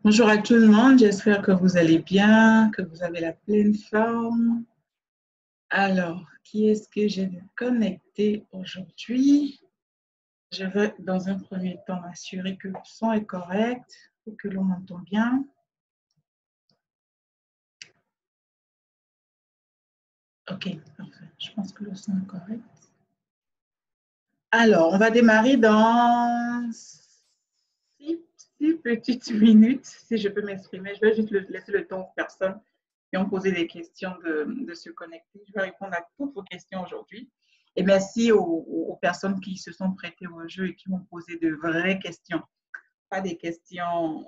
Bonjour à tout le monde, j'espère que vous allez bien, que vous avez la pleine forme. Alors, qui est-ce que j'ai connecté aujourd'hui? Je vais dans un premier temps m'assurer que le son est correct et que l'on m'entend bien. Ok, parfait. Je pense que le son est correct. Alors, on va démarrer dans six petites minutes, si je peux m'exprimer. Je vais juste laisser le temps aux personnes qui ont posé des questions de se connecter. Je vais répondre à toutes vos questions aujourd'hui. Et merci aux personnes qui se sont prêtées au jeu et qui m'ont posé de vraies questions. Pas des questions,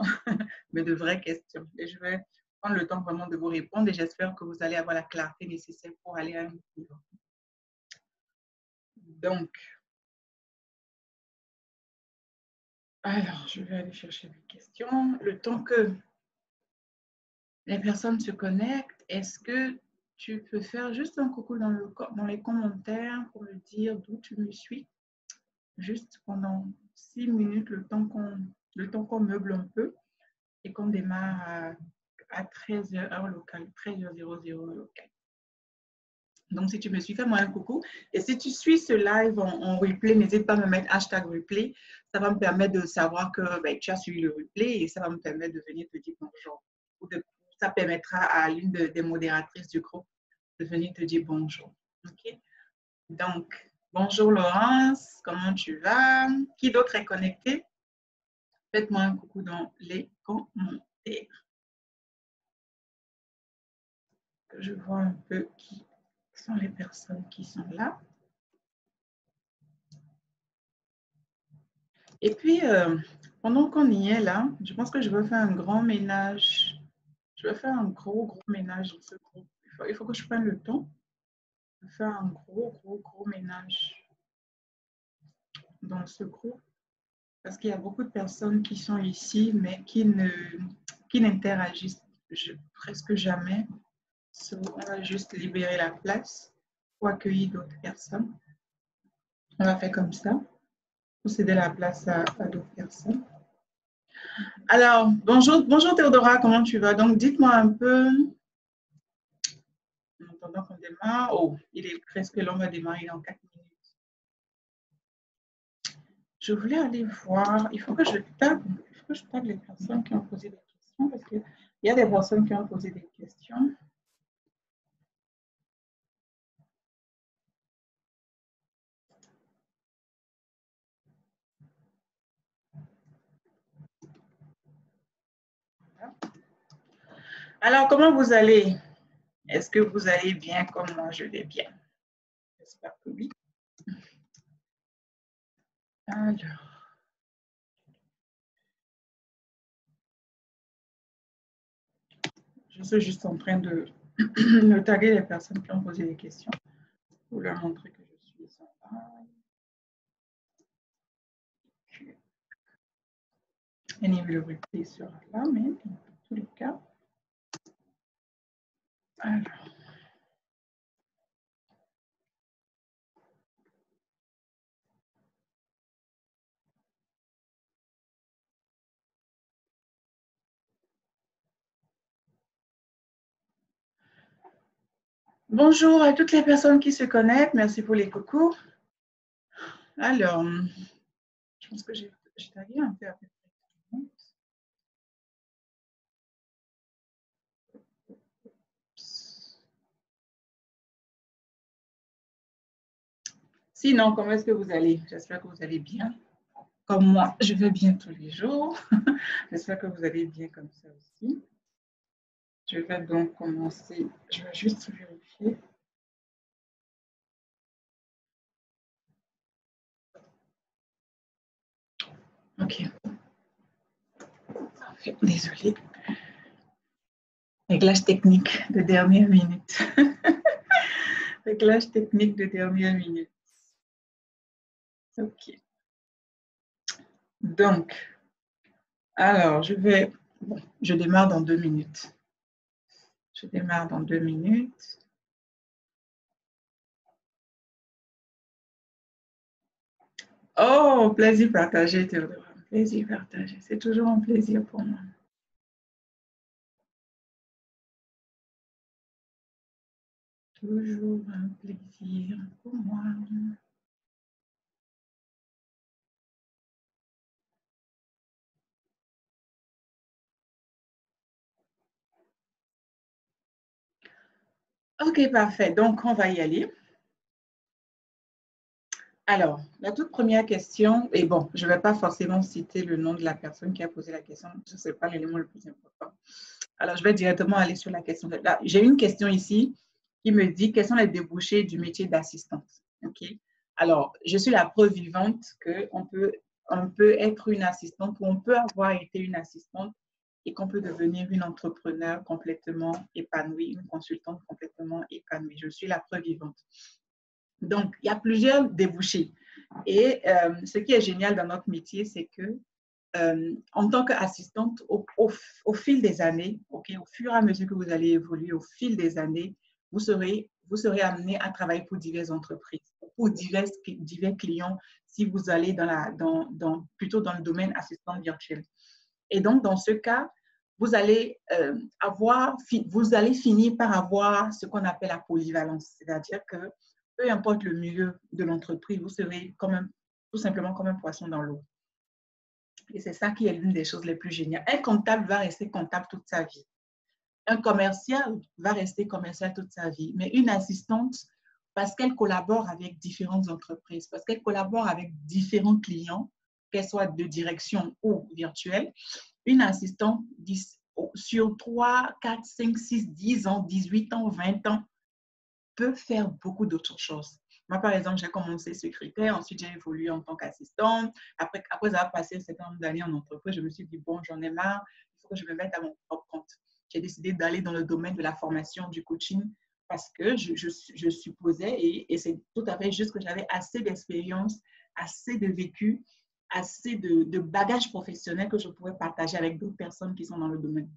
mais de vraies questions. Et je vais prendre le temps vraiment de vous répondre et j'espère que vous allez avoir la clarté nécessaire pour aller à un niveau. Donc, alors, je vais aller chercher mes questions. Le temps que les personnes se connectent, est-ce que tu peux faire juste un coucou dans les commentaires pour me dire d'où tu me suis? Juste pendant 6 minutes, le temps qu'on meuble un peu et qu'on démarre à 13h heure locale, 13h00 locale. Donc, si tu me suis, fais-moi un coucou. Et si tu suis ce live en replay, n'hésite pas à me mettre hashtag replay. Ça va me permettre de savoir que tu as suivi le replay et ça va me permettre de venir te dire bonjour. Ça permettra à l'une des modératrices du groupe de venir te dire bonjour. OK? Donc, bonjour Laurence, comment tu vas? Qui d'autre est connecté? Faites-moi un coucou dans les commentaires. Que je vois un peu qui sont les personnes qui sont là. Et puis, pendant qu'on y est là, je pense que je vais faire un grand ménage. Je vais faire un gros ménage dans ce groupe. Il faut que je prenne le temps de faire un gros ménage dans ce groupe. Parce qu'il y a beaucoup de personnes qui sont ici, mais qui n'interagissent presque jamais. On va juste libérer la place pour accueillir d'autres personnes. On va faire comme ça, pour céder la place à d'autres personnes. Alors, bonjour Théodora, comment tu vas? Donc, dites-moi un peu, en attendant qu'on démarre. Oh, il est presque long, on va démarrer dans 4 minutes. Je voulais aller voir, il faut que je tape les personnes qui ont posé des questions, parce qu'il y a des personnes qui ont posé des questions. Alors, comment vous allez? Est-ce que vous allez bien comme moi je vais bien? J'espère que oui. Alors, je suis juste en train de taguer les personnes qui ont posé des questions pour leur montrer que je suis sympa. Bien évidemment, le replay sera là, mais dans tous les cas. Alors. Bonjour à toutes les personnes qui se connectent. Merci pour les coucous. Alors, je pense que j'ai tagué un peu à peu près. Sinon, comment est-ce que vous allez? J'espère que vous allez bien. Comme moi, je vais bien tous les jours. J'espère que vous allez bien comme ça aussi. Je vais donc commencer. Je vais juste vérifier. OK. Désolée. Réglage technique de dernière minute. Réglage technique de dernière minute. OK. Donc, alors, je démarre dans 2 minutes. Je démarre dans 2 minutes. Oh, plaisir partagé, Théodora. Plaisir partagé. C'est toujours un plaisir pour moi. Toujours un plaisir pour moi. Ok, parfait. Donc, on va y aller. Alors, la toute première question, et bon, je ne vais pas forcément citer le nom de la personne qui a posé la question, ce n'est pas l'élément le plus important. Alors, je vais directement aller sur la question. J'ai une question ici qui me dit quels sont les débouchés du métier d'assistante. OK? Alors, je suis la preuve vivante on peut être une assistante ou on peut avoir été une assistante et qu'on peut devenir une entrepreneur complètement épanouie, une consultante complètement épanouie. Je suis la preuve vivante. Donc, il y a plusieurs débouchés. Et ce qui est génial dans notre métier, c'est que en tant qu'assistante, au fil des années, okay, au fur et à mesure que vous allez évoluer, au fil des années, vous serez amené à travailler pour diverses entreprises, pour divers clients, si vous allez plutôt dans le domaine assistant virtuel. Et donc, dans ce cas, vous allez finir par avoir ce qu'on appelle la polyvalence, c'est-à-dire que peu importe le milieu de l'entreprise, vous serez tout simplement comme un poisson dans l'eau. Et c'est ça qui est l'une des choses les plus géniales. Un comptable va rester comptable toute sa vie. Un commercial va rester commercial toute sa vie. Mais une assistante, parce qu'elle collabore avec différentes entreprises, parce qu'elle collabore avec différents clients, qu'elles soient de direction ou virtuelle, une assistante sur 3, 4, 5, 6, 10 ans, 18 ans, 20 ans, peut faire beaucoup d'autres choses. Moi, par exemple, j'ai commencé secrétaire, ensuite j'ai évolué en tant qu'assistante. Après avoir passé un certain nombre d'années en entreprise, je me suis dit, bon, j'en ai marre, il faut que je me mette à mon propre compte. J'ai décidé d'aller dans le domaine de la formation, du coaching, parce que je supposais, et c'est tout à fait juste que j'avais assez d'expérience, assez de vécu, assez de bagages professionnels que je pourrais partager avec d'autres personnes qui sont dans le domaine.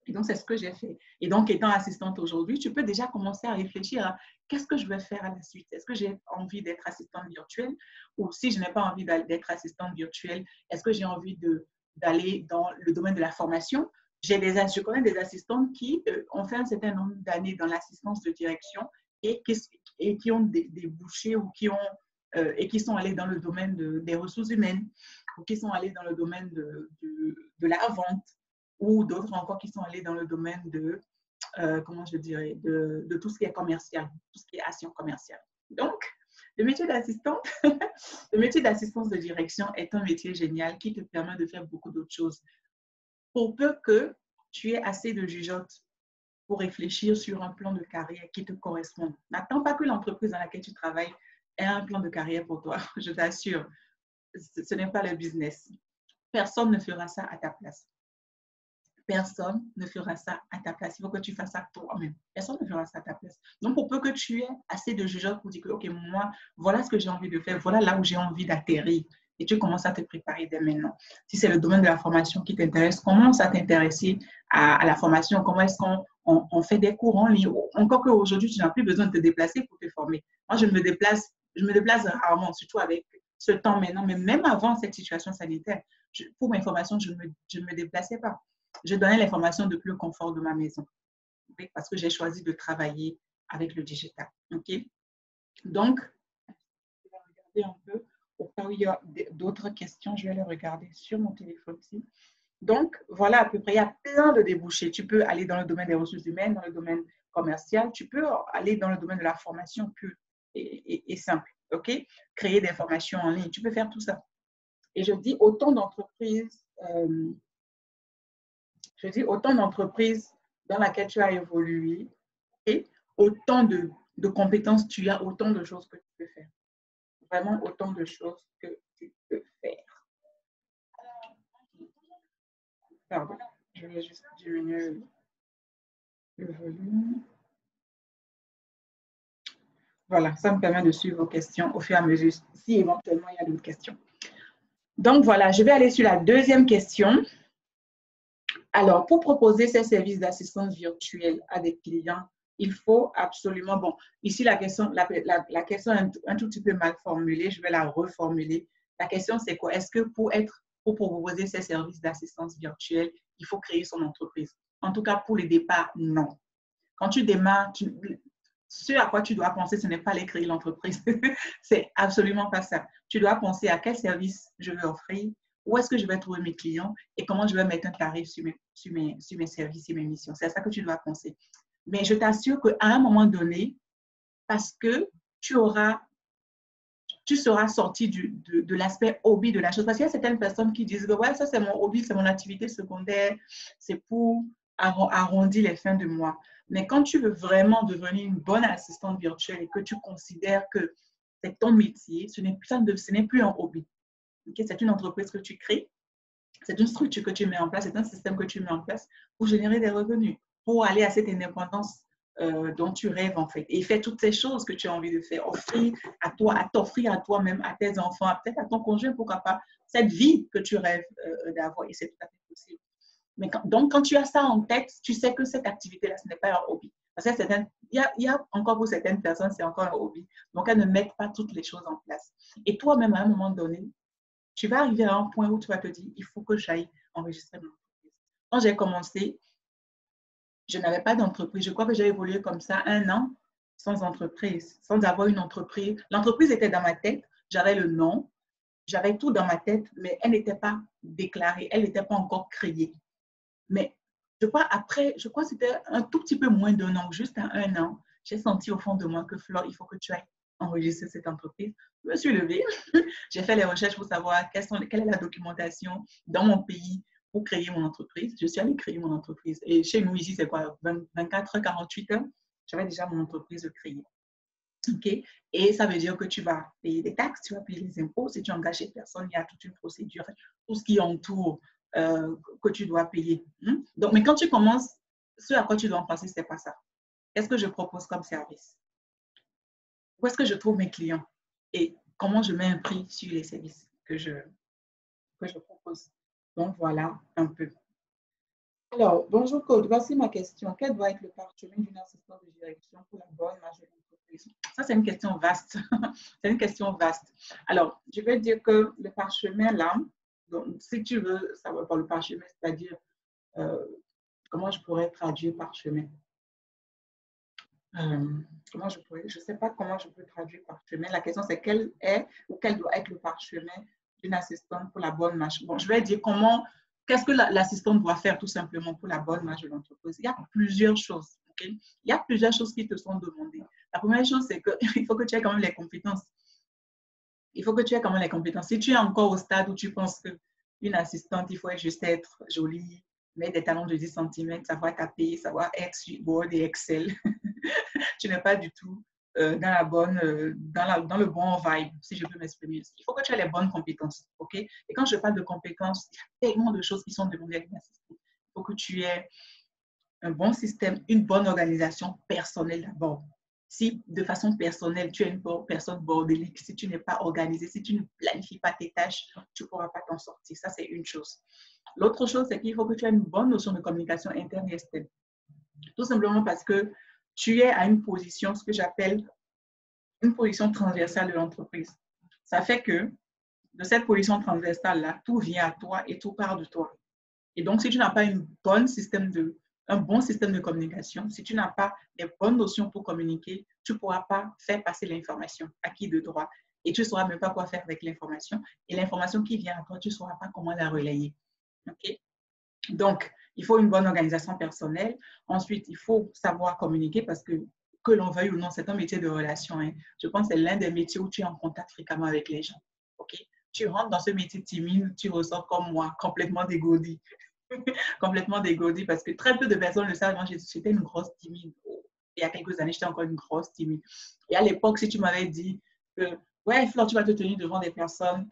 Et donc, c'est ce que j'ai fait. Et donc, étant assistante aujourd'hui, tu peux déjà commencer à réfléchir à qu'est-ce que je vais faire à la suite. Est-ce que j'ai envie d'être assistante virtuelle? Ou si je n'ai pas envie d'être assistante virtuelle, est-ce que j'ai envie d'aller dans le domaine de la formation? Je connais des assistantes qui ont fait un certain nombre d'années dans l'assistance de direction et qui ont débouché ou et qui sont allés dans le domaine des ressources humaines ou qui sont allés dans le domaine de la vente ou d'autres encore qui sont allés dans le domaine comment je dirais, de tout ce qui est commercial, tout ce qui est action commerciale. Donc, le métier d'assistante, le métier d'assistance de direction est un métier génial qui te permet de faire beaucoup d'autres choses. Pour peu que tu aies assez de jugeote pour réfléchir sur un plan de carrière qui te correspond. N'attends pas que l'entreprise dans laquelle tu travailles ait un plan de carrière pour toi, je t'assure. Ce n'est pas le business. Personne ne fera ça à ta place. Personne ne fera ça à ta place. Il faut que tu fasses ça toi-même. Personne ne fera ça à ta place. Donc, pour peu que tu aies assez de jugeote pour dire que, OK, moi, voilà ce que j'ai envie de faire, voilà là où j'ai envie d'atterrir. Et tu commences à te préparer dès maintenant. Si c'est le domaine de la formation qui t'intéresse, commence à t'intéresser à la formation. Comment est-ce qu'on fait des cours en ligne? Encore qu'aujourd'hui, tu n'as plus besoin de te déplacer pour te former. Moi, je me déplace rarement, surtout avec ce temps maintenant. Mais même avant cette situation sanitaire, pour mes formations, je ne me déplaçais pas. Je donnais l'information depuis le confort de ma maison, okay? Parce que j'ai choisi de travailler avec le digital. Okay? Donc, je vais regarder un peu, au cas où il y a d'autres questions, je vais les regarder sur mon téléphone aussi. Donc, voilà à peu près, il y a plein de débouchés. Tu peux aller dans le domaine des ressources humaines, dans le domaine commercial, tu peux aller dans le domaine de la formation pure et simple. OK? Créer des formations en ligne, tu peux faire tout ça. Et je dis autant d'entreprises dans laquelle tu as évolué et autant de compétences tu as, autant de choses que tu peux faire. Vraiment autant de choses que tu peux faire. Pardon, je vais juste diminuer le volume. Voilà, ça me permet de suivre vos questions au fur et à mesure, si éventuellement il y a d'autres questions. Donc voilà, je vais aller sur la deuxième question. Alors, pour proposer ces services d'assistance virtuelle à des clients, il faut absolument, bon, ici la question est un tout petit peu mal formulée, je vais la reformuler. La question c'est quoi? Est-ce que pour proposer ces services d'assistance virtuelle, il faut créer son entreprise? En tout cas, pour le départ, non. Quand tu démarres, ce à quoi tu dois penser, ce n'est pas aller créer l'entreprise. C'est absolument pas ça. Tu dois penser à quel service je vais offrir, où est-ce que je vais trouver mes clients et comment je vais mettre un tarif sur mes services, sur mes missions. C'est à ça que tu dois penser. Mais je t'assure qu'à un moment donné, parce que tu seras sorti de l'aspect hobby de la chose. Parce qu'il y a certaines personnes qui disent que ouais, ça c'est mon hobby, c'est mon activité secondaire, c'est pour arrondir les fins de mois. Mais quand tu veux vraiment devenir une bonne assistante virtuelle et que tu considères que c'est ton métier, ce n'est plus un hobby. Okay? C'est une entreprise que tu crées, c'est une structure que tu mets en place, c'est un système que tu mets en place pour générer des revenus, pour aller à cette indépendance dont tu rêves en fait. Et faire toutes ces choses que tu as envie de faire, offrir à toi, à t'offrir à toi-même, à tes enfants, peut-être à ton conjoint, pourquoi pas, cette vie que tu rêves d'avoir. Et c'est tout à fait possible. Mais donc, quand tu as ça en tête, tu sais que cette activité-là, ce n'est pas un hobby. Parce que il y a encore pour certaines personnes, c'est encore un hobby. Donc, elles ne mettent pas toutes les choses en place. Et toi-même, à un moment donné, tu vas arriver à un point où tu vas te dire, il faut que j'aille enregistrer mon entreprise. Quand j'ai commencé, je n'avais pas d'entreprise. Je crois que j'ai évolué comme ça 1 an sans entreprise, sans avoir une entreprise. L'entreprise était dans ma tête, j'avais le nom, j'avais tout dans ma tête, mais elle n'était pas déclarée, elle n'était pas encore créée. Mais je crois que c'était un tout petit peu moins d'1 an, juste à 1 an, j'ai senti au fond de moi que Flore, il faut que tu ailles enregistrer cette entreprise. Je me suis levée, j'ai fait les recherches pour savoir quelle est la documentation dans mon pays pour créer mon entreprise. Je suis allée créer mon entreprise. Et chez nous, ici, c'est quoi, 24 heures, 48 heures, j'avais déjà mon entreprise créée. Okay? Et ça veut dire que tu vas payer des taxes, tu vas payer les impôts. Si tu engages des personnes, il y a toute une procédure, tout ce qui entoure que tu dois payer. Donc, mais quand tu commences, ce à quoi tu dois en penser, ce n'est pas ça. Qu'est-ce que je propose comme service? Où est-ce que je trouve mes clients? Et comment je mets un prix sur les services que je propose? Donc, voilà un peu. Alors, bonjour Claude, voici ma question. Quel doit être le parchemin d'une assistante de direction pour la bonne marche de l'entreprise? Ça, c'est une question vaste. C'est une question vaste. Alors, je vais dire que le parchemin, là, donc, si tu veux savoir par le parchemin, c'est-à-dire comment je pourrais traduire parchemin? Je ne sais pas comment je peux traduire parchemin. La question, c'est quel est ou quel doit être le parchemin d'une assistante pour la bonne marche. Bon, je vais dire qu'est-ce que l'assistante doit faire tout simplement pour la bonne marche de l'entreprise. Il y a plusieurs choses. Okay? Il y a plusieurs choses qui te sont demandées. La première chose, c'est qu'il faut que tu aies quand même les compétences. Il faut que tu aies quand même les compétences. Si tu es encore au stade où tu penses qu'une assistante, il faut juste être jolie, mettre des talons de 10 cm, savoir taper, savoir être sur Word et Excel, tu n'es pas du tout dans le bon vibe, si je peux m'exprimer. Il faut que tu aies les bonnes compétences, ok? Et quand je parle de compétences, il y a tellement de choses qui sont demandées à une assistante. Il faut que tu aies un bon système, une bonne organisation personnelle d'abord. Si de façon personnelle, tu es une personne bordélique, si tu n'es pas organisé, si tu ne planifies pas tes tâches, tu ne pourras pas t'en sortir. Ça, c'est une chose. L'autre chose, c'est qu'il faut que tu aies une bonne notion de communication interne et externe. Tout simplement parce que tu es à une position, ce que j'appelle une position transversale de l'entreprise. Ça fait que de cette position transversale-là, tout vient à toi et tout part de toi. Et donc, si tu n'as pas un bon système de communication, si tu n'as pas les bonnes notions pour communiquer, tu ne pourras pas faire passer l'information à qui de droit. Et tu ne sauras même pas quoi faire avec l'information. Et l'information qui vient à toi, tu ne sauras pas comment la relayer. Okay? Donc, il faut une bonne organisation personnelle. Ensuite, il faut savoir communiquer parce que l'on veuille ou non, c'est un métier de relation. Hein. Je pense que c'est l'un des métiers où tu es en contact fréquemment avec les gens. Okay? Tu rentres dans ce métier timide, tu ressors comme moi, complètement dégourdi. Complètement dégourdi parce que très peu de personnes le savent. Moi, j'étais une grosse timide. Il y a quelques années, j'étais encore une grosse timide. Et à l'époque, si tu m'avais dit que, ouais, Flore, tu vas te tenir devant des personnes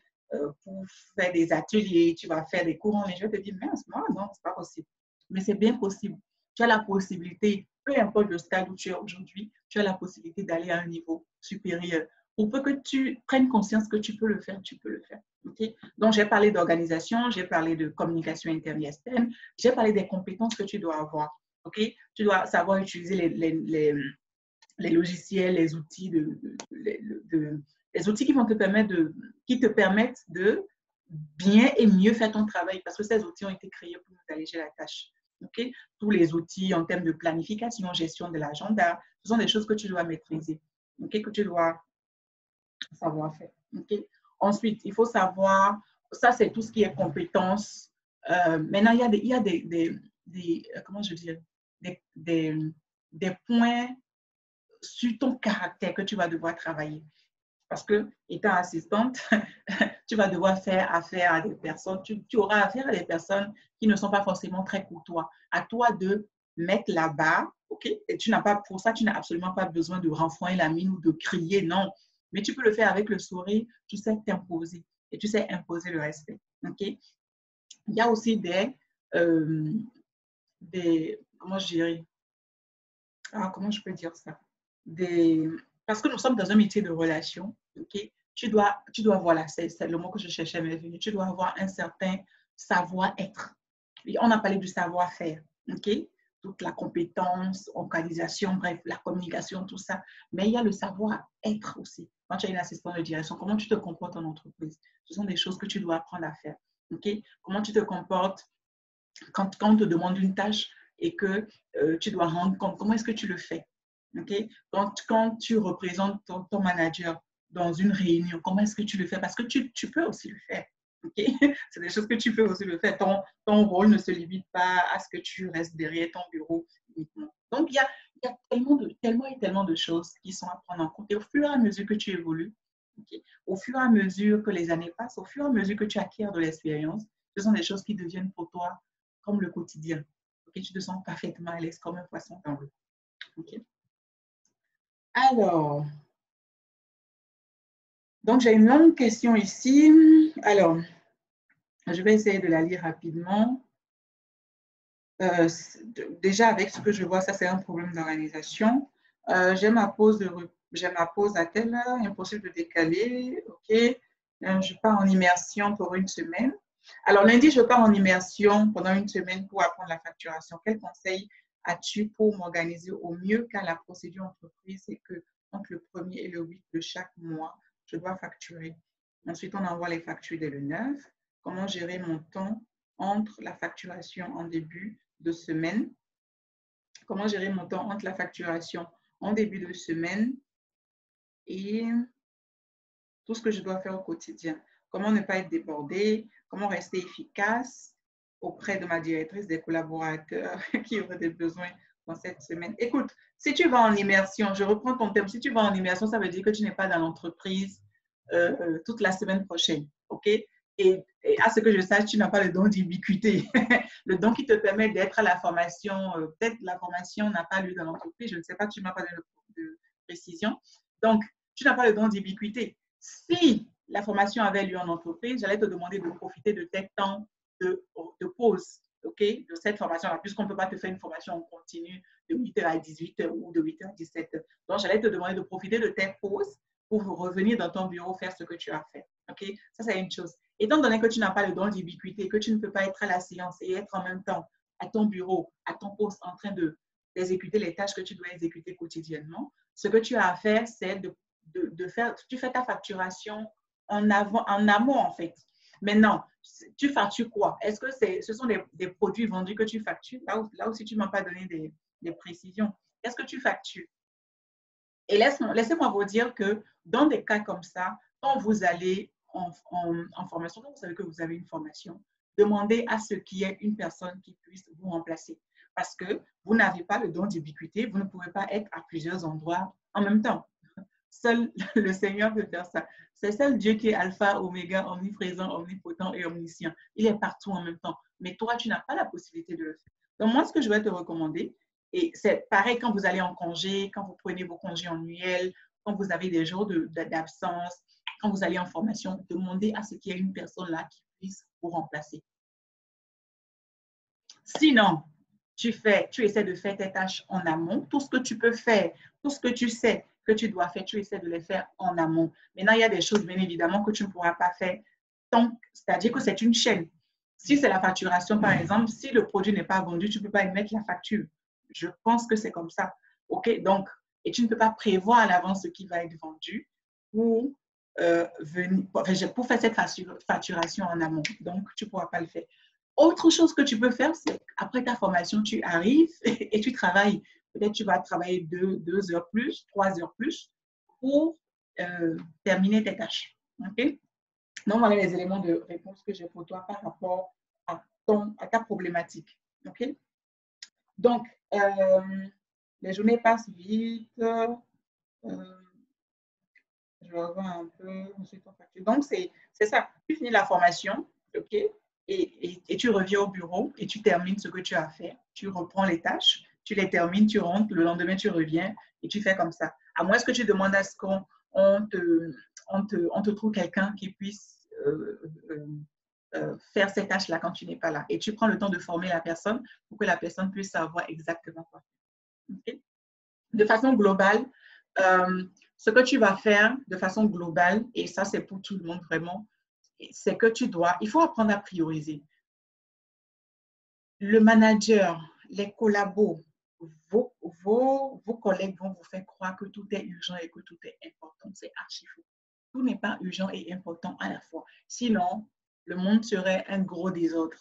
pour faire des ateliers, tu vas faire des cours en ligne, je vais te dire, mince, moi, non, c'est pas possible. Mais c'est bien possible. Tu as la possibilité, peu importe le stade où tu es aujourd'hui, tu as la possibilité d'aller à un niveau supérieur. Pour peu que tu prennes conscience que tu peux le faire, tu peux le faire. Okay? Donc, j'ai parlé d'organisation, j'ai parlé de communication interne et externe, j'ai parlé des compétences que tu dois avoir. Okay? Tu dois savoir utiliser les logiciels, les outils les outils qui te permettent de bien et mieux faire ton travail parce que ces outils ont été créés pour nous alléger la tâche. OK? Tous les outils en termes de planification, gestion de l'agenda, ce sont des choses que tu dois maîtriser, OK? Que tu dois savoir faire, OK? Ensuite, il faut savoir, ça c'est tout ce qui est compétences. Maintenant, il y a comment je dis, des, des, des points sur ton caractère que tu vas devoir travailler. Parce que, étant assistante, tu vas devoir faire affaire à des personnes, tu auras affaire à des personnes qui ne sont pas forcément très courtois. À toi de mettre la barre, OK? Et tu n'as pas, pour ça, tu n'as absolument pas besoin de renfroyer la mine ou de crier, non. Mais tu peux le faire avec le sourire, tu sais t'imposer et tu sais imposer le respect, OK? Il y a aussi comment je dirais, comment je peux dire ça? Parce que nous sommes dans un métier de relation, ok? Tu dois voilà, c'est le mot que je cherchais à me venir. Tu dois avoir un certain savoir-être. On a parlé du savoir-faire, ok? Toute la compétence, organisation, bref, la communication, tout ça. Mais il y a le savoir-être aussi. Quand tu as une assistante de direction, comment tu te comportes en entreprise? Ce sont des choses que tu dois apprendre à faire, ok? Comment tu te comportes quand on te demande une tâche et que tu dois rendre compte, comment est-ce que tu le fais? Okay? Quand tu représentes ton manager dans une réunion, comment est-ce que tu le fais? Parce que tu peux aussi le faire. Okay? C'est des choses que tu peux aussi le faire. Ton rôle ne se limite pas à ce que tu restes derrière ton bureau uniquement. Donc, il y a tellement de choses qui sont à prendre en compte. Et au fur et à mesure que tu évolues, okay? Au fur et à mesure que les années passent, au fur et à mesure que tu acquiers de l'expérience, ce sont des choses qui deviennent pour toi comme le quotidien. Okay? Tu te sens parfaitement à l'aise comme un poisson dans l'eau. Okay? Alors, donc j'ai une longue question ici. Alors, je vais essayer de la lire rapidement. Déjà, avec ce que je vois, ça c'est un problème d'organisation. J'ai ma pause à telle heure, impossible de décaler. OK. Je pars en immersion pour une semaine. Alors, lundi, je pars en immersion pendant une semaine pour apprendre la facturation. Quel conseil as-tu pour m'organiser au mieux car la procédure entreprise, c'est que entre le 1er et le 8 de chaque mois, je dois facturer. Ensuite, on envoie les factures dès le 9. Comment gérer mon temps entre la facturation en début de semaine? Comment gérer mon temps entre la facturation en début de semaine et tout ce que je dois faire au quotidien? Comment ne pas être débordé? Comment rester efficace auprès de ma directrice, des collaborateurs qui auraient des besoins dans cette semaine? Écoute, si tu vas en immersion, je reprends ton thème, si tu vas en immersion, ça veut dire que tu n'es pas dans l'entreprise toute la semaine prochaine, OK? Et à ce que je sache, tu n'as pas le don d'ubiquité. Le don qui te permet d'être à la formation, peut-être la formation n'a pas lieu dans l'entreprise, je ne sais pas, tu ne m'as pas donné de précision. Donc, tu n'as pas le don d'ubiquité. Si la formation avait lieu en entreprise, j'allais te demander de profiter de tes temps de pause, OK, de cette formation-là, puisqu'on ne peut pas te faire une formation en continu de 8h à 18h ou de 8h à 17h. Donc, j'allais te demander de profiter de tes pauses pour revenir dans ton bureau faire ce que tu as fait. OK? Ça, c'est une chose. Étant donné que tu n'as pas le don d'ubiquité, que tu ne peux pas être à la séance et être en même temps à ton bureau, à ton poste, en train d'exécuter les tâches que tu dois exécuter quotidiennement, ce que tu as à faire, c'est de faire, tu fais ta facturation en amont, en fait. Maintenant, tu factures quoi? Est-ce que ce sont des produits vendus que tu factures? Là aussi, tu ne m'as pas donné des précisions. Qu'est-ce que tu factures? Et laissez-moi vous dire que dans des cas comme ça, quand vous allez en formation, quand vous savez que vous avez une formation, demandez à ce qu'il y ait une personne qui puisse vous remplacer. Parce que vous n'avez pas le don d'ubiquité, vous ne pouvez pas être à plusieurs endroits en même temps. Seul le Seigneur peut faire ça. C'est seul Dieu qui est alpha, oméga, omniprésent, omnipotent et omniscient. Il est partout en même temps. Mais toi, tu n'as pas la possibilité de le faire. Donc, moi, ce que je vais te recommander, et c'est pareil quand vous allez en congé, quand vous prenez vos congés annuels, quand vous avez des jours d'absence, quand vous allez en formation, demandez à ce qu'il y ait une personne là qui puisse vous remplacer. Sinon, tu essaies de faire tes tâches en amont. Tout ce que tu peux faire, tout ce que tu sais que tu dois faire, tu essaies de les faire en amont. Maintenant, il y a des choses, bien évidemment, que tu ne pourras pas faire. C'est-à-dire que c'est une chaîne. Si c'est la facturation, par exemple, si le produit n'est pas vendu, tu ne peux pas émettre la facture. Je pense que c'est comme ça. OK? Donc, et tu ne peux pas prévoir à l'avance ce qui va être vendu pour, pour faire cette facturation en amont. Donc, tu ne pourras pas le faire. Autre chose que tu peux faire, c'est après ta formation, tu arrives et tu travailles. Peut-être tu vas travailler 2 heures plus, 3 heures plus pour terminer tes tâches. OK? Donc, voilà les éléments de réponse que j'ai pour toi par rapport à ta problématique. OK? Donc, les journées passent vite. Je vais revoir un peu. Donc, c'est ça. Tu finis la formation, OK? Et tu reviens au bureau et tu termines ce que tu as fait. Tu reprends les tâches, tu les termines, tu rentres. Le lendemain, tu reviens et tu fais comme ça. À moins que tu demandes à ce qu'on te trouve quelqu'un qui puisse faire ces tâches-là quand tu n'es pas là. Et tu prends le temps de former la personne pour que la personne puisse savoir exactement quoi. Okay? De façon globale, ce que tu vas faire de façon globale, et ça c'est pour tout le monde vraiment, c'est que il faut apprendre à prioriser. Le manager, les collabos, vos collègues vont vous faire croire que tout est urgent et que tout est important. C'est archi faux. Tout n'est pas urgent et important à la fois. Sinon, le monde serait un gros désordre.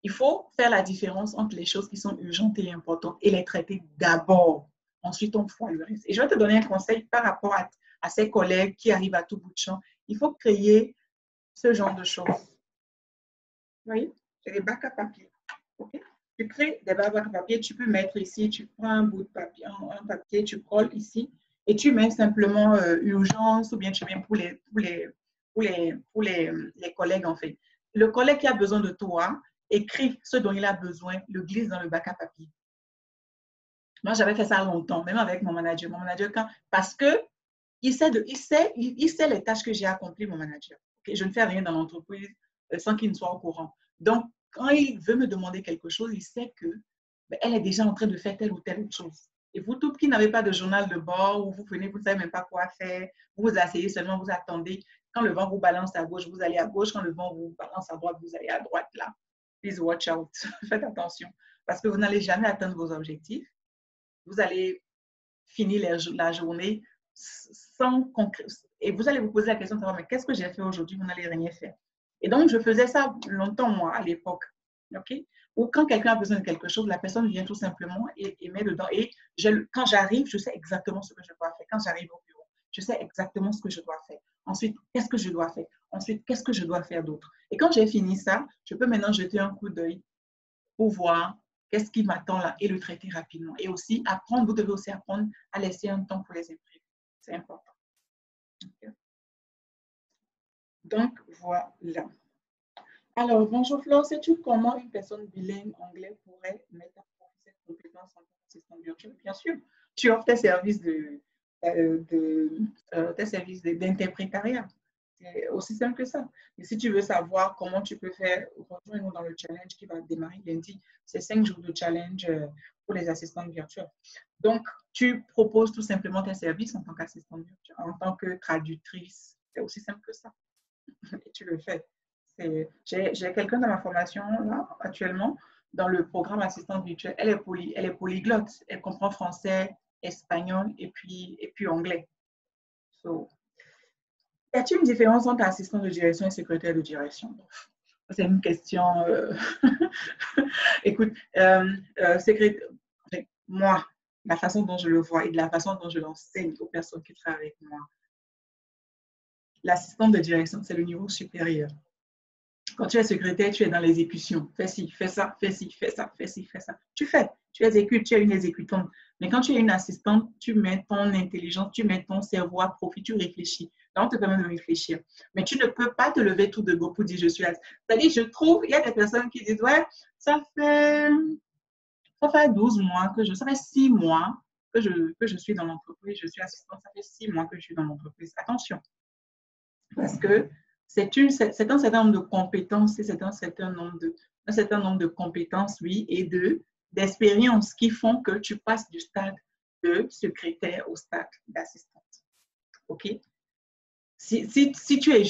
Il faut faire la différence entre les choses qui sont urgentes et importantes et les traiter d'abord. Ensuite, on fera le reste. Et je vais te donner un conseil par rapport à ces collègues qui arrivent à tout bout de champ. Il faut créer ce genre de choses. Vous voyez, j'ai des bacs à papier. Okay? Tu crées des bacs à papier, tu peux mettre ici, tu prends un bout de papier, un papier, tu colles ici et tu mets simplement urgence ou bien tu mets pour les collègues en fait. Le collègue qui a besoin de toi, écrit ce dont il a besoin, le glisse dans le bac à papier. Moi, j'avais fait ça longtemps, même avec mon manager. Mon manager, parce que il sait les tâches que j'ai accomplies, mon manager. Okay? Je ne fais rien dans l'entreprise sans qu'il ne soit au courant. Donc, quand il veut me demander quelque chose, il sait que elle est déjà en train de faire telle ou telle chose. Et vous toutes qui n'avez pas de journal de bord, où vous venez, vous ne savez même pas quoi faire, vous vous asseyez seulement, vous attendez. Quand le vent vous balance à gauche, vous allez à gauche. Quand le vent vous balance à droite, vous allez à droite. Là, please watch out. Faites attention. Parce que vous n'allez jamais atteindre vos objectifs. Vous allez finir la journée sans concret. Et vous allez vous poser la question de savoir, mais qu'est-ce que j'ai fait aujourd'hui? Vous n'allez rien faire. Et donc, je faisais ça longtemps, moi, à l'époque. OK? Ou quand quelqu'un a besoin de quelque chose, la personne vient tout simplement et met dedans. Et quand j'arrive, je sais exactement ce que je dois faire. Quand j'arrive au bureau, je sais exactement ce que je dois faire. Ensuite, qu'est-ce que je dois faire? Ensuite, qu'est-ce que je dois faire d'autre? Et quand j'ai fini ça, je peux maintenant jeter un coup d'œil pour voir qu'est-ce qui m'attend là et le traiter rapidement. Et aussi, vous devez aussi apprendre à laisser un temps pour les imprévus. C'est important. Okay. Donc, voilà. Alors, bonjour Flore, sais-tu comment une personne bilingue anglais pourrait mettre à profit cette compétence en tant qu'assistant virtuel? Bien sûr, tu offres tes services d'interprétariat. C'est aussi simple que ça. Et si tu veux savoir comment tu peux faire, rejoins-nous dans le challenge qui va démarrer lundi. C'est 5 jours de challenge pour les assistants virtuels. Donc, tu proposes tout simplement tes services en tant qu'assistante virtuelle, en tant que traductrice. C'est aussi simple que ça. Et tu le fais. J'ai quelqu'un dans ma formation là, actuellement, dans le programme assistante virtuelle. Elle est polyglotte. Elle comprend français, espagnol et puis anglais. So, y a-t-il une différence entre assistant de direction et secrétaire de direction? C'est une question. Écoute, moi, la façon dont je le vois et de la façon dont je l'enseigne aux personnes qui travaillent avec moi, l'assistant de direction, c'est le niveau supérieur. Quand tu es secrétaire, tu es dans l'exécution. Fais ci, fais ça, fais ci, fais ça, fais ci, fais ça. Tu fais, tu exécutes, tu es une exécutante. Mais quand tu es une assistante, tu mets ton intelligence, tu mets ton cerveau à profit, tu réfléchis. Là, on te permet de réfléchir. Mais tu ne peux pas te lever tout de go pour dire je suis assistante. C'est-à-dire, je trouve, il y a des personnes qui disent, ouais, ça fait 12 mois ça fait 6 mois que je suis dans l'entreprise, je suis assistante, ça fait 6 mois que je suis dans l'entreprise. Attention, parce que c'est un certain nombre de compétences, c'est un certain nombre de compétences, oui, et d'expériences qui font que tu passes du stade de secrétaire au stade d'assistante. OK? Si tu es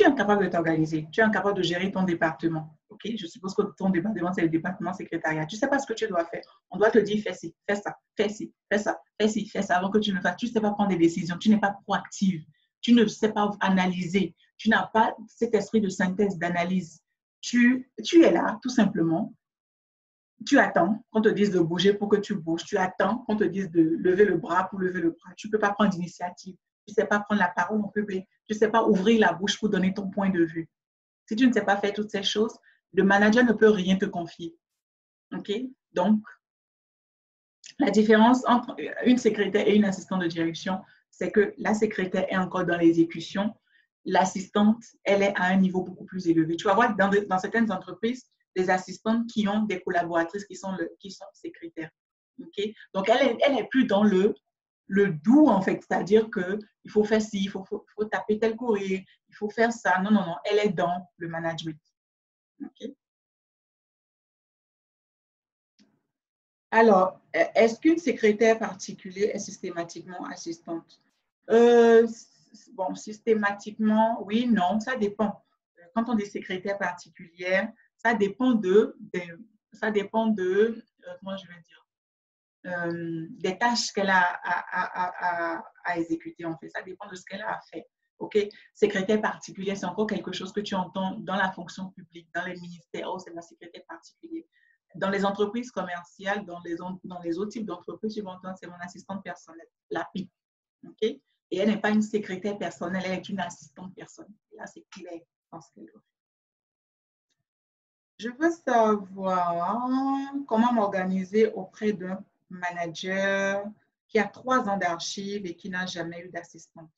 incapable de t'organiser, tu es incapable de gérer ton département, OK? Je suppose que ton département, c'est le département secrétariat. Tu ne sais pas ce que tu dois faire. On doit te dire, fais ci, fais ça, fais ci, fais ça, fais ci, fais ça, avant que tu ne fasses. Tu ne sais pas prendre des décisions, tu n'es pas proactive, tu ne sais pas analyser, tu n'as pas cet esprit de synthèse, d'analyse. tu es là, tout simplement. Tu attends qu'on te dise de bouger pour que tu bouges. Tu attends qu'on te dise de lever le bras pour lever le bras. Tu ne peux pas prendre d'initiative. Tu ne sais pas prendre la parole en public. Tu ne sais pas ouvrir la bouche pour donner ton point de vue. Si tu ne sais pas faire toutes ces choses, le manager ne peut rien te confier. OK? Donc, la différence entre une secrétaire et une assistante de direction, c'est que la secrétaire est encore dans l'exécution. L'assistante, elle est à un niveau beaucoup plus élevé. Tu vas voir dans certaines entreprises, des assistantes qui ont des collaboratrices qui sont secrétaires. Okay? Donc, elle est plus dans le doux, en fait. C'est-à-dire qu'il faut faire ci, il faut taper tel courrier, il faut faire ça. Non, non, non. Elle est dans le management. Okay? Alors, est-ce qu'une secrétaire particulière est systématiquement assistante? Bon, systématiquement, oui, non, ça dépend. Quand on dit secrétaire particulière, ça dépend comment je vais dire, des tâches qu'elle a à exécuter, en fait. Ça dépend de ce qu'elle a à faire. OK? Secrétaire particulière, c'est encore quelque chose que tu entends dans la fonction publique, dans les ministères. Oh, c'est ma secrétaire particulière. Dans les entreprises commerciales, dans les autres types d'entreprises, tu vas entendre, c'est mon assistante personnelle, la PI. OK? Et elle n'est pas une secrétaire personnelle, elle est une assistante personnelle. Là, c'est clair dans ce qu'elle doit faire. Je veux savoir comment m'organiser auprès d'un manager qui a 3 ans d'archives et qui n'a jamais eu d'assistante.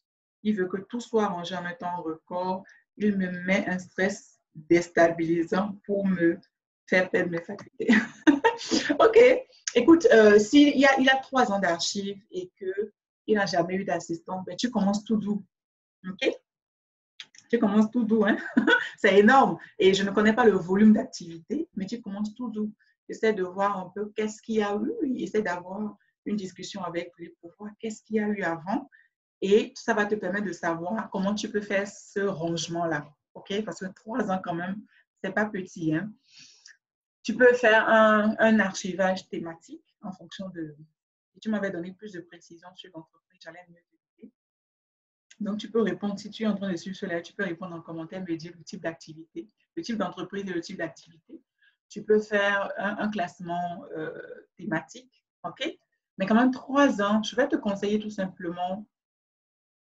Il veut que tout soit rangé en un temps record. Il me met un stress déstabilisant pour me faire perdre mes facultés. OK. Écoute, s'il a 3 ans d'archives et qu'il n'a jamais eu d'assistant, ben, tu commences tout doux. OK? Tu commences tout doux, hein? C'est énorme. Et je ne connais pas le volume d'activité, mais tu commences tout doux. Essaie de voir un peu qu'est-ce qu'il y a eu. Essaie d'avoir une discussion avec lui pour voir qu'est-ce qu'il y a eu avant. Et ça va te permettre de savoir comment tu peux faire ce rangement-là. OK? Parce que 3 ans quand même, c'est pas petit, hein? Tu peux faire un archivage thématique en fonction de... Si tu m'avais donné plus de précisions sur l'entreprise, j'allais mieux t'aider. Donc, tu peux répondre, si tu es en train de suivre cela, tu peux répondre en commentaire, me dire le type d'activité, le type d'entreprise et le type d'activité. Tu peux faire un classement thématique, OK? Mais quand même, 3 ans, je vais te conseiller tout simplement,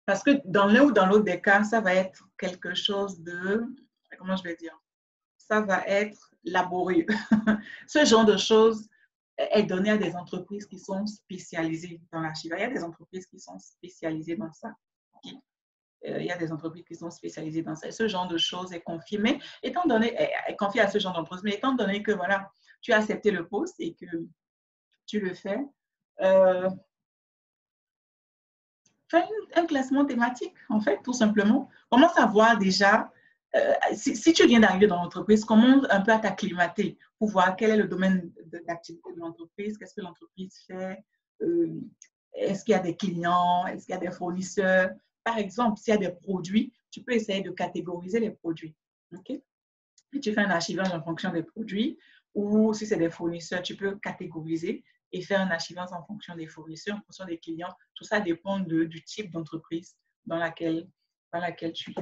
parce que dans l'un ou dans l'autre des cas, ça va être quelque chose de, comment je vais dire, ça va être laborieux. Ce genre de choses est donné à des entreprises qui sont spécialisées dans l'archivage. Il y a des entreprises qui sont spécialisées dans ça. Okay? Il y a des entreprises qui sont spécialisées dans ça. Ce genre de choses est confié, mais étant donné, est confié à ce genre d'entreprise, mais étant donné que voilà, tu as accepté le poste et que tu le fais, fais un classement thématique, en fait, tout simplement. Commence à voir déjà, si tu viens d'arriver dans l'entreprise, commence un peu à t'acclimater pour voir quel est le domaine d'activité de l'entreprise, qu'est-ce que l'entreprise fait, est-ce qu'il y a des clients, est-ce qu'il y a des fournisseurs. Par exemple, s'il y a des produits, tu peux essayer de catégoriser les produits. Okay? Et tu fais un archivage en fonction des produits, ou si c'est des fournisseurs, tu peux catégoriser et faire un archivage en fonction des fournisseurs, en fonction des clients. Tout ça dépend du type d'entreprise dans laquelle tu es.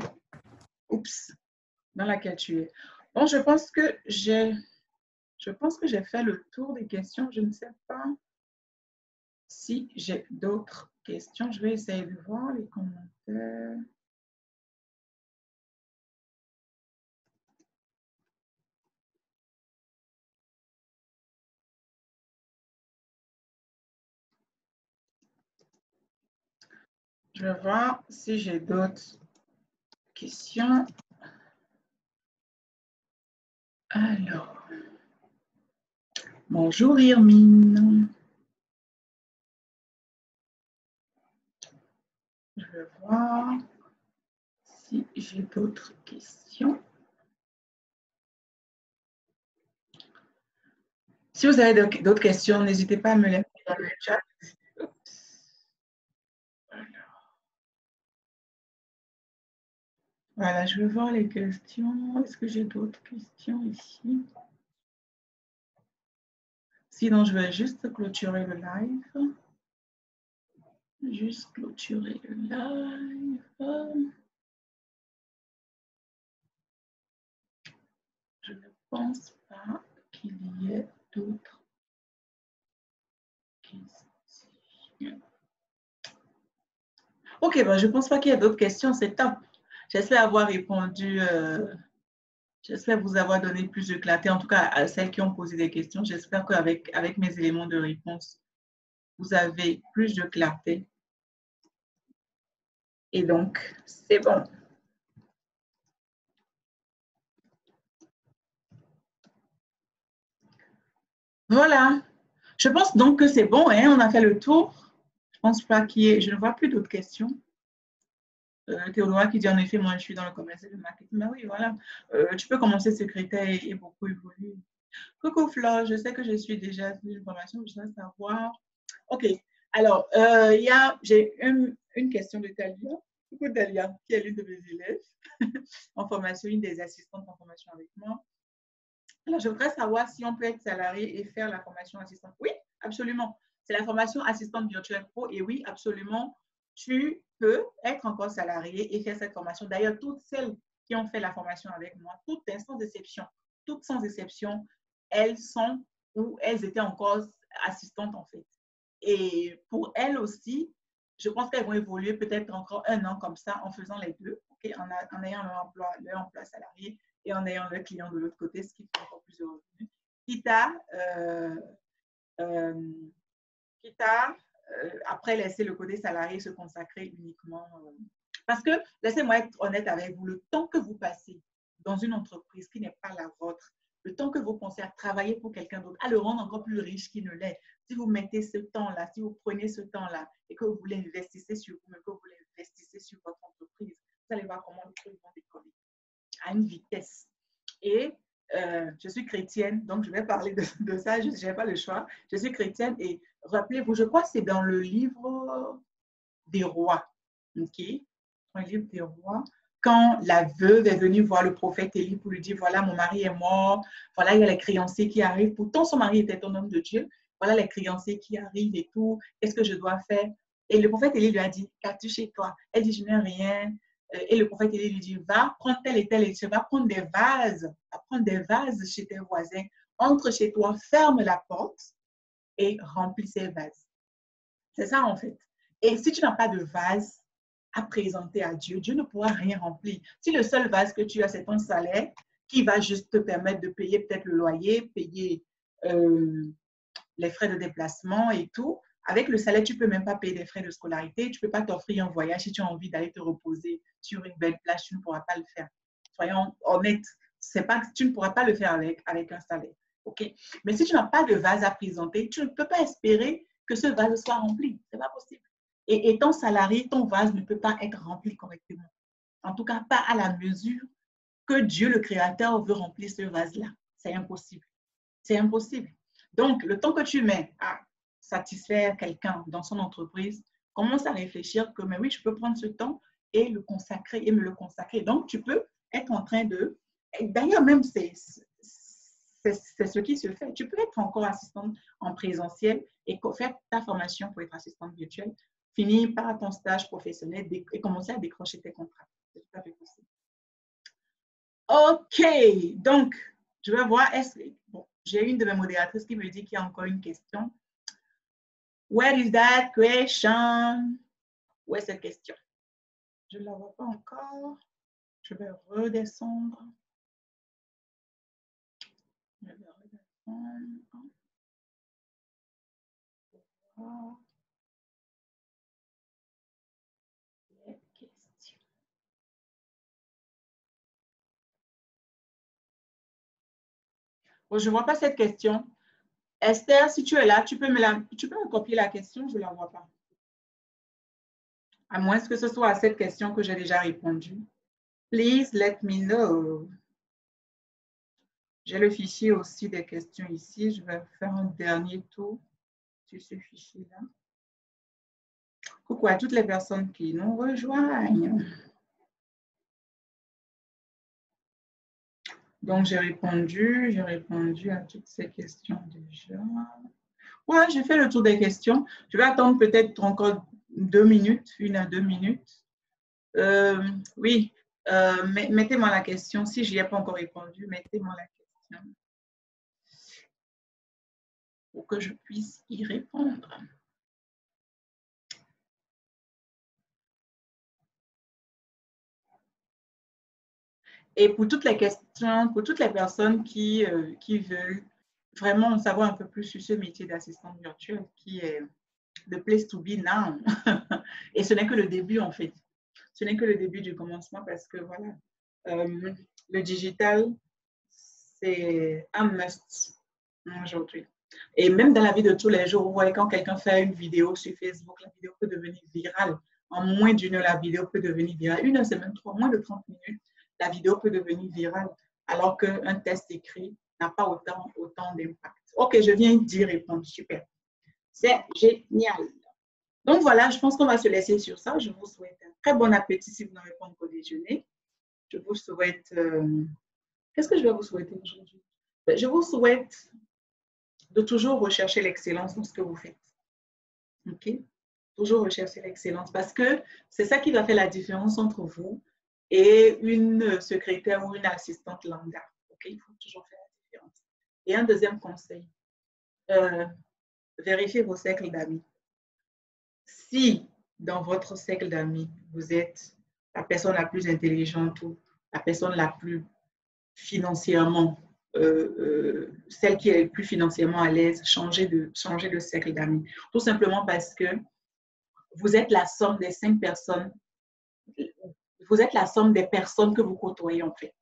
Oups, dans laquelle tu es. Bon, je pense que j'ai fait le tour des questions. Je ne sais pas si j'ai d'autres questions. Je vais essayer de voir les commentaires. Je vais voir si j'ai d'autres questions. Alors, bonjour Irmine. Je vais voir si j'ai d'autres questions. Si vous avez d'autres questions, n'hésitez pas à me les mettre dans le chat. Voilà, je vais voir les questions. Est-ce que j'ai d'autres questions ici? Sinon, je vais juste clôturer le live. Juste clôturer le live. Je pense pas qu'il y ait d'autres questions. Ok, ben, je ne pense pas qu'il y ait d'autres questions, c'est top. J'espère avoir répondu, j'espère vous avoir donné plus de clarté, en tout cas à celles qui ont posé des questions. J'espère qu'avec mes éléments de réponse, vous avez plus de clarté. Et donc, c'est bon. Voilà. Je pense donc que c'est bon, hein, on a fait le tour. Je pense pas qu'il y ait, je ne vois plus d'autres questions. Théodora qui dit en effet, moi je suis dans le commerce et le marketing. Ben oui, voilà. Tu peux commencer secrétaire et beaucoup évoluer. Coucou Flore, je sais que je suis déjà sur une formation, je dois savoir. Ok, alors, j'ai une question de Talia. Coucou Talia, qui est l'une de mes élèves en formation, une des assistantes en formation avec moi. Alors, je voudrais savoir si on peut être salarié et faire la formation assistante. Oui, absolument. C'est la formation assistante virtuelle pro et oui, absolument, tu peux être encore salarié et faire cette formation. D'ailleurs, toutes celles qui ont fait la formation avec moi, toutes sans exception, elles sont ou elles étaient encore assistantes en fait. Et pour elles aussi, je pense qu'elles vont évoluer peut-être encore 1 an comme ça en faisant les deux, okay, en ayant leur emploi salarié et en ayant le client de l'autre côté, ce qui fait encore plus de revenus. Quitte à après laisser le côté salarié se consacrer uniquement. Parce que, laissez-moi être honnête avec vous, le temps que vous passez dans une entreprise qui n'est pas la vôtre, le temps que vous pensez à travailler pour quelqu'un d'autre, à le rendre encore plus riche qu'il ne l'est, si vous mettez ce temps-là, si vous prenez ce temps-là et que vous l'investissez sur vous-même, que vous l'investissez sur votre entreprise, vous allez voir comment les trucs vont décoller à une vitesse. Et je suis chrétienne, donc je vais parler de ça, je n'ai pas le choix. Je suis chrétienne et rappelez-vous, je crois que c'est dans le livre des rois, ok? Dans le livre des rois, quand la veuve est venue voir le prophète Élie pour lui dire, voilà, mon mari est mort, voilà, il y a les créanciers qui arrivent. Pourtant, son mari était un homme de Dieu. Voilà les créanciers qui arrivent et tout. Qu'est-ce que je dois faire? Et le prophète Élie lui a dit, qu'as-tu chez toi? Elle dit, je n'ai rien. Et le prophète Élie lui dit, va prendre tel et tel, et tu vas prendre des vases, va prendre des vases chez tes voisins, entre chez toi, ferme la porte et remplis ces vases. C'est ça en fait. Et si tu n'as pas de vase à présenter à Dieu, Dieu ne pourra rien remplir. Si le seul vase que tu as, c'est ton salaire, qui va juste te permettre de payer peut-être le loyer, payer les frais de déplacement et tout, avec le salaire, tu ne peux même pas payer des frais de scolarité, tu ne peux pas t'offrir un voyage si tu as envie d'aller te reposer sur une belle plage, tu ne pourras pas le faire. Soyons honnêtes, tu ne pourras pas le faire avec un salaire. Okay? Mais si tu n'as pas de vase à présenter, tu ne peux pas espérer que ce vase soit rempli. Ce n'est pas possible. Et étant salarié, ton vase ne peut pas être rempli correctement. En tout cas, pas à la mesure que Dieu, le Créateur, veut remplir ce vase-là. C'est impossible. C'est impossible. Donc, le temps que tu mets à satisfaire quelqu'un dans son entreprise, commence à réfléchir que, mais oui, je peux prendre ce temps et le consacrer et me le consacrer. Donc, tu peux être en train de... D'ailleurs, même, c'est ce qui se fait. Tu peux être encore assistante en présentiel et faire ta formation pour être assistante virtuelle, finir par ton stage professionnel et commencer à décrocher tes contrats. C'est tout à fait possible. OK. Donc, je vais voir. Bon, j'ai une de mes modératrices qui me dit qu'il y a encore une question. Where is that question? Où est cette question? Je ne la vois pas encore. Je vais redescendre. Je vais redescendre. Bon, je ne vois pas cette question. Esther, si tu es là, tu peux me copier la question, je ne la vois pas. À moins que ce soit à cette question que j'ai déjà répondu. Please let me know. J'ai le fichier aussi des questions ici. Je vais faire un dernier tour sur ce fichier-là. Coucou à toutes les personnes qui nous rejoignent. Donc, j'ai répondu à toutes ces questions déjà. Ouais, j'ai fait le tour des questions. Je vais attendre peut-être encore 2 minutes, 1 à 2 minutes. Oui, mettez-moi la question. Si je n'y ai pas encore répondu, mettez-moi la question. pour que je puisse y répondre. Et pour toutes les questions, pour toutes les personnes qui veulent vraiment en savoir un peu plus sur ce métier d'assistante virtuelle qui est the place to be now. Et ce n'est que le début en fait. Ce n'est que le début du commencement parce que voilà, le digital, c'est un must aujourd'hui. Et même dans la vie de tous les jours, vous voyez quand quelqu'un fait une vidéo sur Facebook, la vidéo peut devenir virale. En moins d'une heure, la vidéo peut devenir virale. Une heure, c'est même moins de 30 minutes, la vidéo peut devenir virale. Alors qu'un test écrit n'a pas autant d'impact. Ok, je viens d'y répondre. Super. C'est génial. Donc voilà, je pense qu'on va se laisser sur ça. Je vous souhaite un très bon appétit si vous n'avez pas encore déjeuné. Je vous souhaite... qu'est-ce que je vais vous souhaiter aujourd'hui? Je vous souhaite de toujours rechercher l'excellence dans ce que vous faites. OK? Toujours rechercher l'excellence parce que c'est ça qui va faire la différence entre vous et une secrétaire ou une assistante lambda. OK? Il faut toujours faire la différence. Et un deuxième conseil, vérifiez vos cercles d'amis. Si dans votre cercle d'amis, vous êtes la personne la plus intelligente ou la personne la plus financièrement, celle qui est le plus financièrement à l'aise, changez de cercle d'amis. Tout simplement parce que vous êtes la somme des 5 personnes, vous êtes la somme des personnes que vous côtoyez en fait.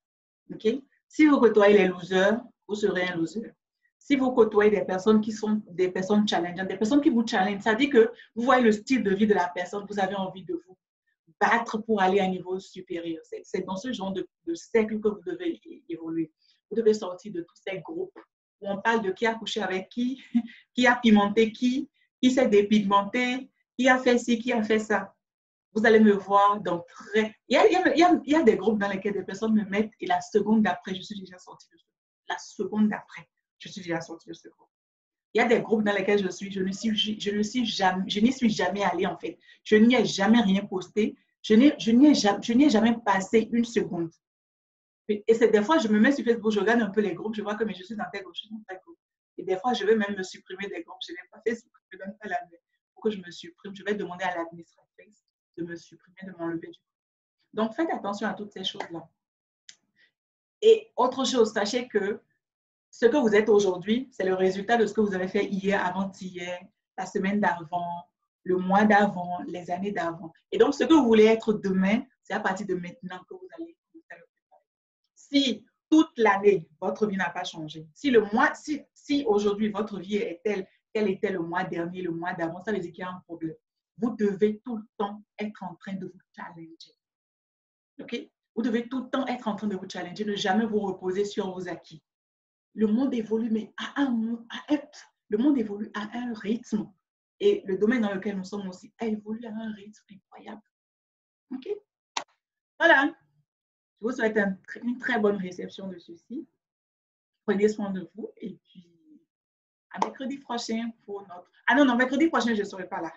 Okay? Si vous côtoyez les losers, vous serez un loser. Si vous côtoyez des personnes qui sont des personnes challengeantes, des personnes qui vous challengent, ça dit que vous voyez le style de vie de la personne, vous avez envie de vous battre pour aller à un niveau supérieur. C'est dans ce genre de cercle que vous devez évoluer. Vous devez sortir de tous ces groupes où on parle de qui a couché avec qui a pimenté qui s'est dépigmenté, qui a fait ci, qui a fait ça. Vous allez me voir dans très... Il y a des groupes dans lesquels des personnes me mettent et la seconde d'après, je suis déjà sortie de ce groupe. La seconde d'après, je suis déjà sortie de ce groupe. Il y a des groupes dans lesquels je suis, je n'y suis jamais allée en fait. Je n'y ai jamais rien posté. Je n'y ai jamais passé une seconde. Et c'est des fois, je me mets sur Facebook, je regarde un peu les groupes, je vois que mais je suis dans tel groupe, je suis dans tel groupe. Et des fois, je vais même me supprimer des groupes. Je n'ai pas fait Facebook, je ne donne pas la main pour que je me supprime. Je vais demander à l'administratrice de me supprimer, de m'enlever du groupe. Donc, faites attention à toutes ces choses-là. Et autre chose, sachez que ce que vous êtes aujourd'hui, c'est le résultat de ce que vous avez fait hier, avant-hier, la semaine d'avant, le mois d'avant, les années d'avant. Et donc, ce que vous voulez être demain, c'est à partir de maintenant que vous allez le préparer. Si toute l'année, votre vie n'a pas changé, si aujourd'hui, votre vie est telle qu'elle était le mois dernier, le mois d'avant, ça veut dire qu'il y a un problème. Vous devez tout le temps être en train de vous challenger. OK? Vous devez tout le temps être en train de vous challenger, ne jamais vous reposer sur vos acquis. Le monde évolue, mais le monde évolue à un rythme. Et le domaine dans lequel nous sommes aussi a évolué à un rythme incroyable. OK? Voilà. Je vous souhaite une très bonne réception de ceci. Prenez soin de vous et puis à mercredi prochain pour notre... Ah non, mercredi prochain, je ne serai pas là.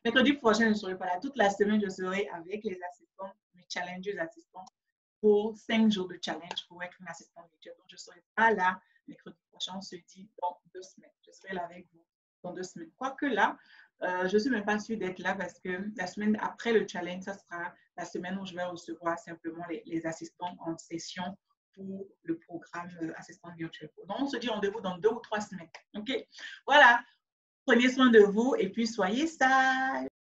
Mercredi prochain, je ne serai pas là. Toute la semaine, je serai avec les assistants, mes challengers assistants pour 5 jours de challenge pour être une assistante virtuelle. Donc, je ne serai pas là mercredi prochain. On se dit dans 2 semaines. Je serai là avec vous dans 2 semaines. Quoique là, je ne suis même pas sûre d'être là parce que la semaine après le challenge, ça sera la semaine où je vais recevoir simplement les assistants en session pour le programme assistant virtuel. Donc, on se dit rendez-vous dans 2 ou 3 semaines. OK? Voilà. Prenez soin de vous et puis soyez sages.